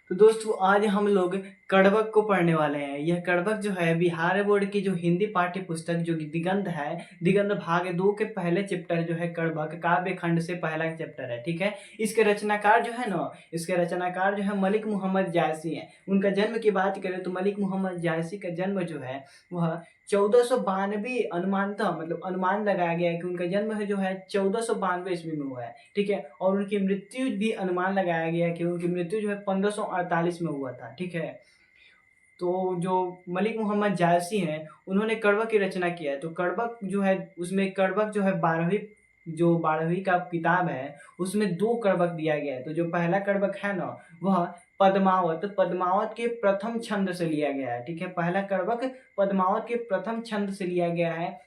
तो दोस्तों आज हम लोग कड़वक को पढ़ने वाले हैं। यह कड़वक जो है बिहार बोर्ड की जो हिंदी पाठ्य पुस्तक जो कि दिगंत है, दिगंत भाग 2 के पहले चैप्टर जो है कड़वक काव्य खंड से पहला चैप्टर है, ठीक है। इसके रचनाकार जो है ना, इसके रचनाकार जो है मलिक मोहम्मद जायसी हैं। उनका जन्म की बात करें तो मलिक मोहम्मद जायसी का जन्म जो है वह 1492 अनुमानतः मतलब अनुमान लगाया गया है कि उनका जन्म है जो है 1492 ईस्वी में हुआ है, ठीक है। और उनकी मृत्यु भी अनुमान लगाया गया है कि उनकी मृत्यु जो है 1548 में हुआ था, ठीक है। तो जो मलिक मोहम्मद जायसी हैं उन्होंने कड़वक की रचना किया है। तो कड़वक जो है उसमें कड़वक जो है 12वीं का किताब है उसमें 2 कड़वक दिया गया है। तो जो पहला कड़वक है ना वह पद्मावत के प्रथम छंद से लिया गया है, ठीक है। पहला कड़वक पद्मावत के प्रथम छंद से लिया गया है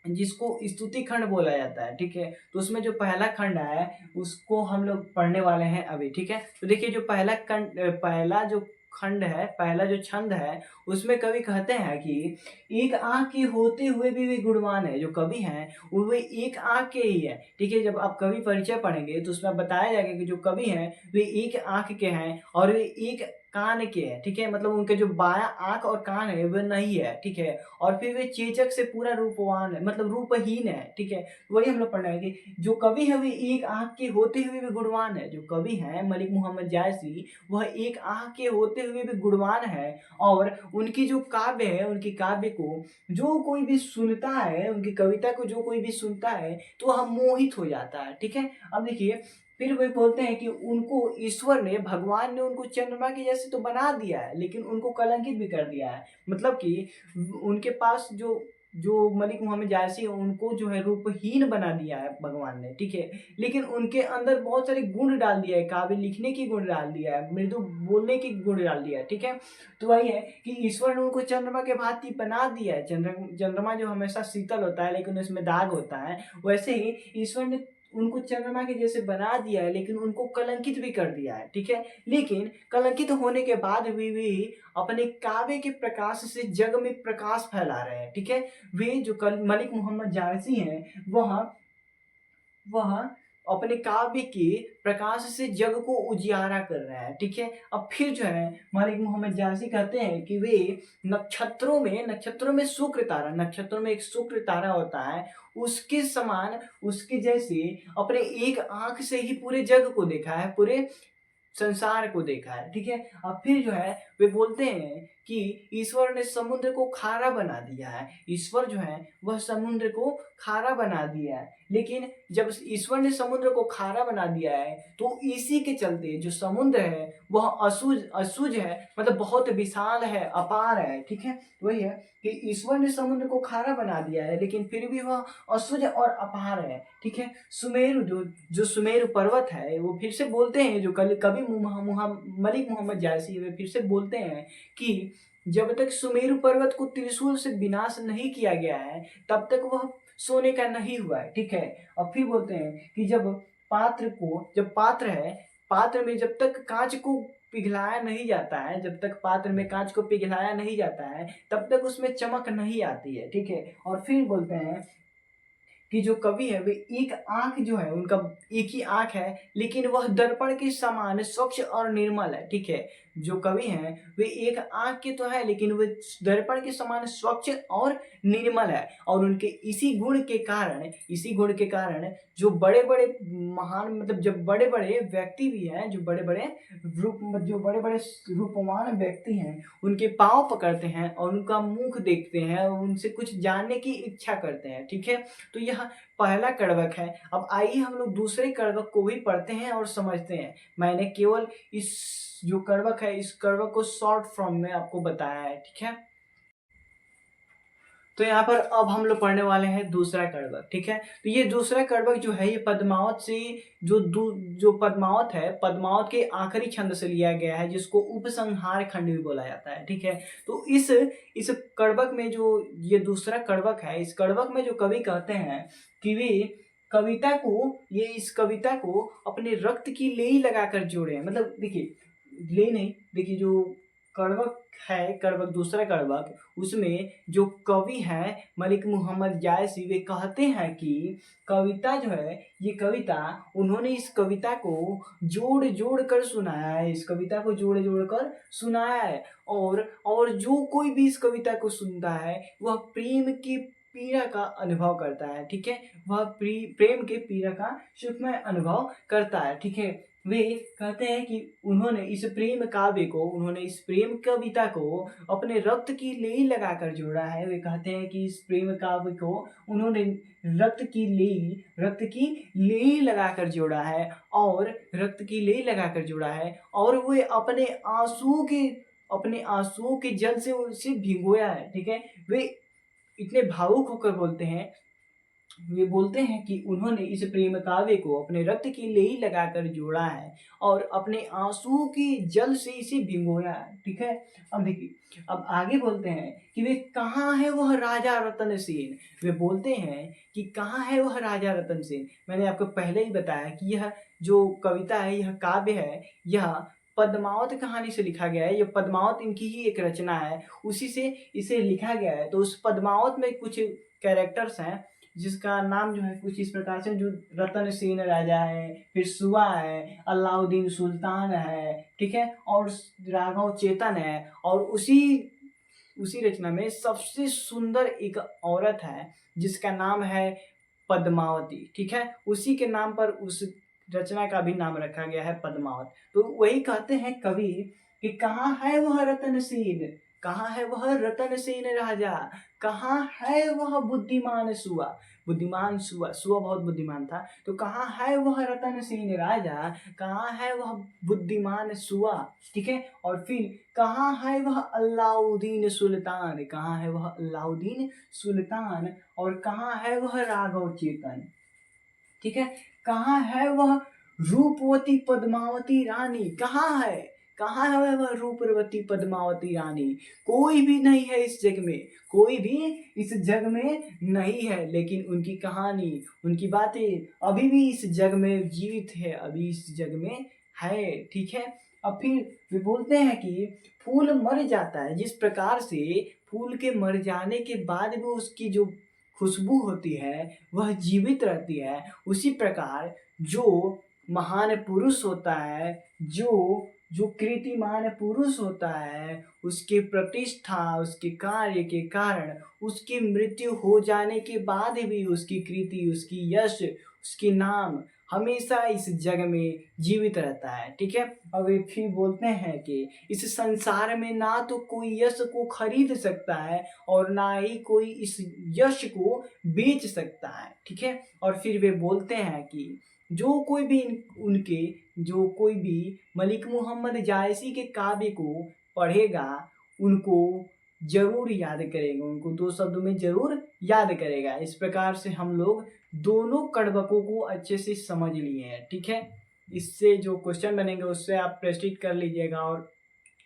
जिसको स्तुति खंड बोला जाता है, ठीक है। तो उसमें जो पहला खंड है उसको हम लोग पढ़ने वाले हैं अभी, ठीक है। तो देखिए जो पहला जो खंड है, पहला जो छंद है उसमें कवि कहते हैं कि एक आंख के होते हुए भी वे गुणवान है। जो कवि हैं वो एक आंख के ही है, ठीक है। जब आप कवि परिचय पढ़ेंगे तो उसमें बताया जाएगा कि जो कवि हैं वे एक आंख के हैं और वे एक कान के हैं, ठीक है। मतलब उनके जो बायां आंख और कान है वह नहीं है, ठीक है। और फिर वे चेचक से पूरा रूपवान है, मतलब रूपहीन है, ठीक है। वही हम लोग पढ़ना है कि जो कवि है वे एक आंख के होते हुए भी गुणवान है। जो कवि है मलिक मोहम्मद जायसी वह एक आंख के होते हुए भी गुणवान है। और उनकी जो काव्य है, उनकी काव्य को जो कोई भी सुनता है, उनकी कविता को जो कोई भी सुनता है तो वह मोहित हो जाता है, ठीक है। अब देखिए फिर वे बोलते हैं कि उनको ईश्वर ने, भगवान ने उनको चंद्रमा के जैसे तो बना दिया है लेकिन उनको कलंकित भी कर दिया है। मतलब कि उनके पास जो जो मलिक मोहम्मद जायसी है उनको जो है रूपहीन बना दिया है भगवान ने, ठीक है। लेकिन उनके अंदर बहुत सारे गुण डाल दिया है, काव्य लिखने की गुण डाल दिया है, मृदु बोलने की गुण डाल दिया है, ठीक है। तो वही है कि ईश्वर ने उनको चंद्रमा के भांति बना दिया है। चंद्रमा जो हमेशा शीतल होता है लेकिन उसमें दाग होता है, वैसे ही ईश्वर ने उनको चंद्रमा के जैसे बना दिया है लेकिन उनको कलंकित भी कर दिया है, ठीक है। लेकिन कलंकित होने के बाद भी अपने काव्य के प्रकाश से जग में प्रकाश फैला रहे हैं, ठीक है। वे जो मलिक मोहम्मद जायसी हैं वह वह अपने काव्य के प्रकाश से जग को उजियारा कर रहा है, ठीक है। अब फिर जो है मलिक मोहम्मद जायसी कहते हैं कि वे नक्षत्रों में नक्षत्रों में एक शुक्र तारा होता है, उसके समान, उसके जैसे अपने एक आंख से ही पूरे जग को देखा है, पूरे संसार को देखा है, ठीक है। अब फिर जो है वे बोलते हैं कि ईश्वर ने समुद्र को खारा बना दिया है। ईश्वर जो है वह समुद्र को खारा बना दिया है। लेकिन जब ईश्वर ने समुद्र को खारा बना दिया है तो इसी के चलते जो समुद्र है वह असुज है, मतलब बहुत विशाल है, अपार है, ठीक है। वही है कि ईश्वर ने समुद्र को खारा बना दिया है लेकिन फिर भी वह असुज और अपार है, ठीक है। सुमेरु जो सुमेरु पर्वत है वो फिर से बोलते हैं, जो कवि मलिक मोहम्मद जायसी वे फिर से बोलते हैं कि जब तक सुमेरु पर्वत को त्रिशूल से विनाश नहीं किया गया है तब तक वह सोने का नहीं हुआ है, ठीक है। और फिर बोलते हैं कि जब पात्र में जब तक कांच को पिघलाया नहीं जाता है, जब तक पात्र में कांच को पिघलाया नहीं जाता है तब तक उसमें चमक नहीं आती है, ठीक है। और फिर बोलते हैं कि जो कवि है वे एक आंख जो है उनका एक ही आंख है लेकिन वह दर्पण के समान स्वच्छ और निर्मल है, ठीक है। जो कवि हैं वे एक आंख के तो है लेकिन वे दर्पण के समान स्वच्छ और निर्मल है। और उनके इसी गुण के कारण जो बड़े बड़े महान, मतलब जब बड़े बड़े व्यक्ति भी हैं, जो बड़े बड़े रूपवान व्यक्ति हैं उनके पांव पकड़ते हैं और उनका मुख देखते हैं और उनसे कुछ जानने की इच्छा करते हैं, ठीक है। तो यह पहला कड़वक है। अब आइए हम लोग दूसरे कड़वक को भी पढ़ते हैं और समझते हैं। मैंने केवल इस जो कड़वक है इस कड़वक को शॉर्ट फॉर्म में आपको बताया है, ठीक है। तो यहाँ पर अब हम लोग पढ़ने वाले हैं दूसरा कड़वक, ठीक है। तो ये दूसरा कड़वक जो है ये पद्मावत से जो पद्मावत है, पद्मावत के आखिरी छंद से लिया गया है जिसको उपसंहार खंड भी बोला जाता है, ठीक है। तो इस कड़वक में जो ये दूसरा कड़वक है, इस कड़वक में जो कवि कहते हैं कि वे इस कविता को अपने रक्त की लेई लगाकर जोड़े हैं। मतलब देखिए, ले नहीं, देखिए जो कड़वक है, कड़वक दूसरा कड़वक, उसमें जो कवि हैं मलिक मोहम्मद जायसी, वे कहते हैं कि कविता जो है, ये कविता उन्होंने इस कविता को जोड़ जोड़ कर सुनाया है, इस कविता को जोड़ जोड़ कर सुनाया है। और जो कोई भी इस कविता को सुनता है वह प्रेम की पीड़ा का अनुभव करता है, ठीक है, वह प्रेम के पीड़ा का सुखमय अनुभव करता है, ठीक है। वे कहते हैं कि उन्होंने इस प्रेम काव्य को, उन्होंने इस प्रेम कविता को अपने रक्त की लेई लगाकर जोड़ा है। वे कहते हैं कि इस प्रेम काव्य को उन्होंने रक्त की लेई लगाकर जोड़ा है, और रक्त की लेई लगाकर जोड़ा है, और वे अपने आंसुओं के जल से उसे भिगोया है, ठीक है। वे इतने भावुक होकर बोलते हैं, वे बोलते हैं कि उन्होंने इस प्रेम काव्य को अपने रक्त की लेई लगाकर जोड़ा है और अपने आंसुओं के जल से इसे भिगोया है, ठीक है। अब देखिए, अब आगे बोलते हैं कि वे कहाँ है वह राजा रतन सेन। वे बोलते हैं कि कहाँ है वह राजा रतन सेन। मैंने आपको पहले ही बताया कि यह जो कविता है, यह काव्य है, यह पद्मावत कहानी से लिखा गया है। यह पद्मावत इनकी ही एक रचना है, उसी से इसे लिखा गया है। तो उस पद्मावत में कुछ कैरेक्टर्स हैं जिसका नाम जो है कुछ इस प्रकार से, जो रतन सेन राजा है, फिर सुआ है, अलाउद्दीन सुल्तान है, ठीक है, और राघव चेतन है, और उसी रचना में सबसे सुंदर एक औरत है जिसका नाम है पद्मावती, ठीक है। उसी के नाम पर उस रचना का भी नाम रखा गया है पद्मावत। तो वही कहते हैं कवि कि कहाँ है वह रतन सेन, कहाँ है वह रतन सेन राजा, कहाँ है वह बुद्धिमान सुआ। बुद्धिमान सुआ, सुआ बहुत बुद्धिमान था। तो कहाँ है वह रतन सेन राजा, कहाँ है वह बुद्धिमान सुआ, ठीक है। और फिर कहाँ है वह अलाउद्दीन सुल्तान, कहाँ है वह अलाउद्दीन सुल्तान, और कहाँ है वह राघव चेतन, ठीक है। कहाँ है वह रूपवती पद्मावती रानी, कहाँ है, कहाँ है वह रूपवती पद्मावती रानी। कोई भी नहीं है इस जग में, कोई भी इस जग में नहीं है, लेकिन उनकी कहानी, उनकी बातें अभी भी इस जग में जीवित है, अभी इस जग में है, ठीक है। अब फिर वे बोलते हैं कि फूल मर जाता है, जिस प्रकार से फूल के मर जाने के बाद भी उसकी जो खुशबू होती है वह जीवित रहती है, उसी प्रकार जो महान पुरुष होता है, जो जो कीर्तिमान पुरुष होता है, उसकी प्रतिष्ठा, उसके कार्य के कारण, उसकी मृत्यु हो जाने के बाद भी उसकी कीर्ति, उसकी यश, उसकी नाम हमेशा इस जग में जीवित रहता है, ठीक है। और वे फिर बोलते हैं कि इस संसार में ना तो कोई यश को खरीद सकता है और ना ही कोई इस यश को बेच सकता है, ठीक है। और फिर वे बोलते हैं कि जो कोई भी मलिक मोहम्मद जायसी के काव्य को पढ़ेगा, उनको जरूर याद करेगा, उनको दो शब्दों में जरूर याद करेगा। इस प्रकार से हम लोग दोनों कड़वकों को अच्छे से समझ लिए हैं, ठीक है। इससे जो क्वेश्चन बनेंगे उससे आप प्रैक्टिस कर लीजिएगा, और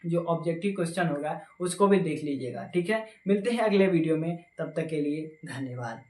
जो ऑब्जेक्टिव क्वेश्चन होगा उसको भी देख लीजिएगा, ठीक है। मिलते हैं अगले वीडियो में, तब तक के लिए धन्यवाद।